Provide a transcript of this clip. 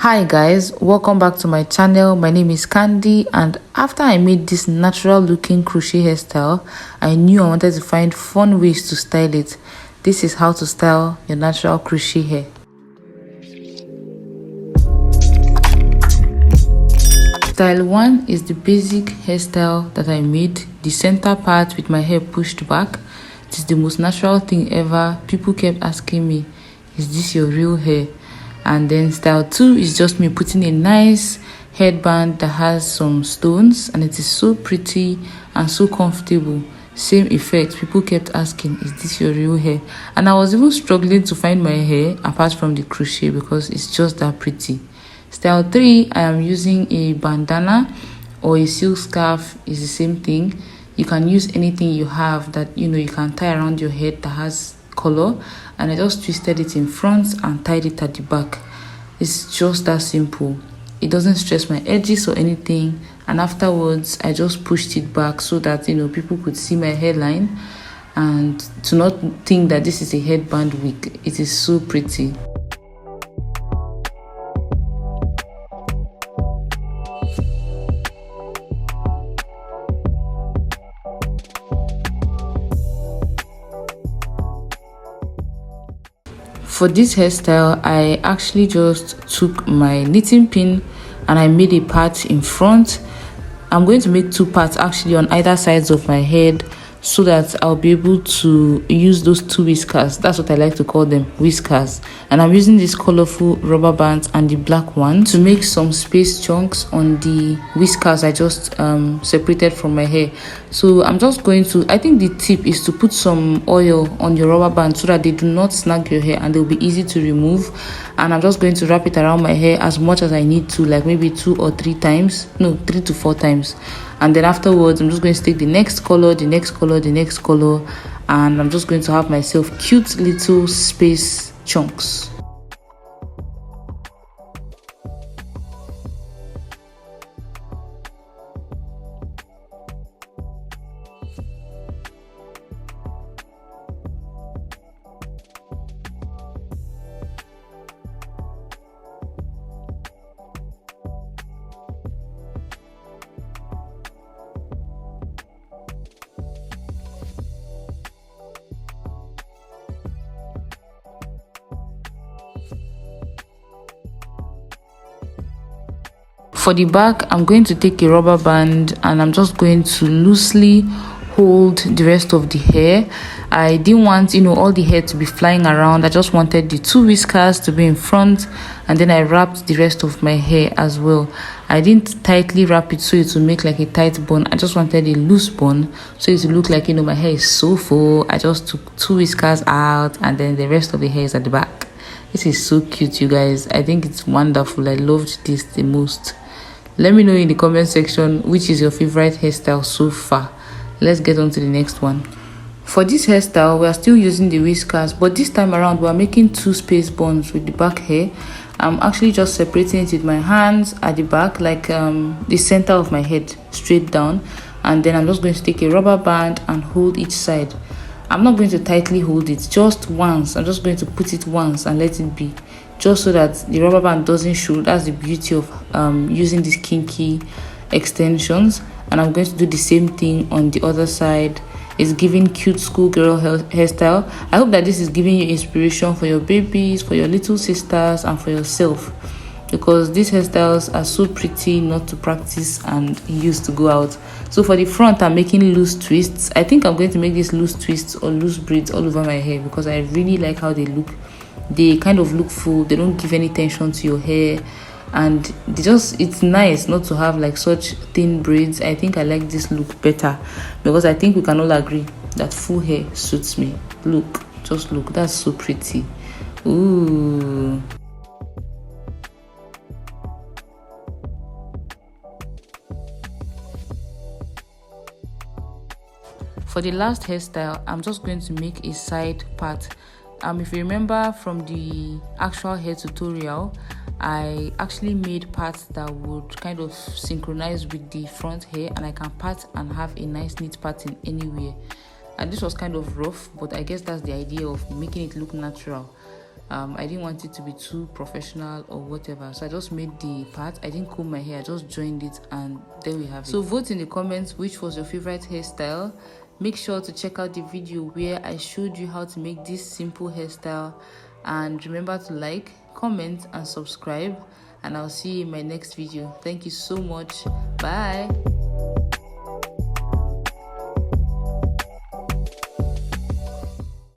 Hi guys, welcome back to my channel. My name is Candy, and after I made this natural looking crochet hairstyle, I knew I wanted to find fun ways to style it. This is how to style your natural crochet hair. Style 1 is the basic hairstyle that I made, the center part with my hair pushed back. It is the most natural thing ever. People kept asking me, is this your real hair? And then style 2 is just me putting a nice headband that has some stones, and it is so pretty and so comfortable. Same effect. People kept asking, is this your real hair? And I was even struggling to find my hair apart from the crochet because it's just that pretty. Style 3, I am using a bandana or a silk scarf. Is the same thing. You can use anything you have that you can tie around your head that has color, and I just twisted it in front and tied it at the back. It's just that simple. It doesn't stress my edges or anything, and afterwards I just pushed it back so that people could see my hairline and to not think that this is a headband wig. It is so pretty. For this hairstyle, I actually just took my knitting pin and I made a part in front. I'm going to make two parts actually on either sides of my head so that I'll be able to use those two whiskers. That's what I like to call them, whiskers. And I'm using these colorful rubber bands and the black one to make some space chunks on the whiskers I just separated from my hair. So I'm just going to, I think the tip is to put some oil on your rubber band so that they do not snag your hair and they'll be easy to remove. And I'm just going to wrap it around my hair as much as I need to, like maybe 2 or 3 times, no, 3 to 4 times. And then afterwards, I'm just going to take the next color, the next color, the next color, and I'm just going to have myself cute little space chunks. For the back, I'm going to take a rubber band and I'm just going to loosely hold the rest of the hair. I didn't want all the hair to be flying around. I just wanted the two whiskers to be in front, and then I wrapped the rest of my hair as well. I didn't tightly wrap it so it will make like a tight bun. I just wanted a loose bun so it will look like my hair is so full. I just took two whiskers out and then the rest of the hair is at the back. This is so cute, you guys. I think it's wonderful. I loved this the most. Let me know in the comment section which is your favorite hairstyle so far. Let's get on to the next one. For this hairstyle, we are still using the whiskers, but this time around we are making 2 space buns with the back hair. I'm actually just separating it with my hands at the back, like the center of my head, straight down. And then I'm just going to take a rubber band and hold each side. I'm not going to tightly hold it, just once. I'm just going to put it once and let it be, just so that the rubber band doesn't show. That's the beauty of using these kinky extensions. And I'm going to do the same thing on the other side. It's giving cute schoolgirl hairstyle. I hope that this is giving you inspiration for your babies, for your little sisters, and for yourself, because these hairstyles are so pretty not to practice and use to go out. So for the front, I'm making loose twists. I think I'm going to make these loose twists or loose braids all over my hair because I really like how they look. They kind of look full. They don't give any tension to your hair, and it's nice not to have like such thin braids. I think I like this look better because I think we can all agree that full hair suits me. Look, just look, that's so pretty. Ooh. For the last hairstyle, I'm just going to make a side part. If you remember from the actual hair tutorial, I actually made parts that would kind of synchronize with the front hair, and I can part and have a nice neat pattern anywhere. And this was kind of rough, but I guess that's the idea of making it look natural. I didn't want it to be too professional or whatever, so I just made the part. I didn't comb my hair, I just joined it, and there we have it. So vote in the comments which was your favorite hairstyle. Make sure to check out the video where I showed you how to make this simple hairstyle, and remember to like, comment and subscribe, and I'll see you in my next video. Thank you so much. Bye.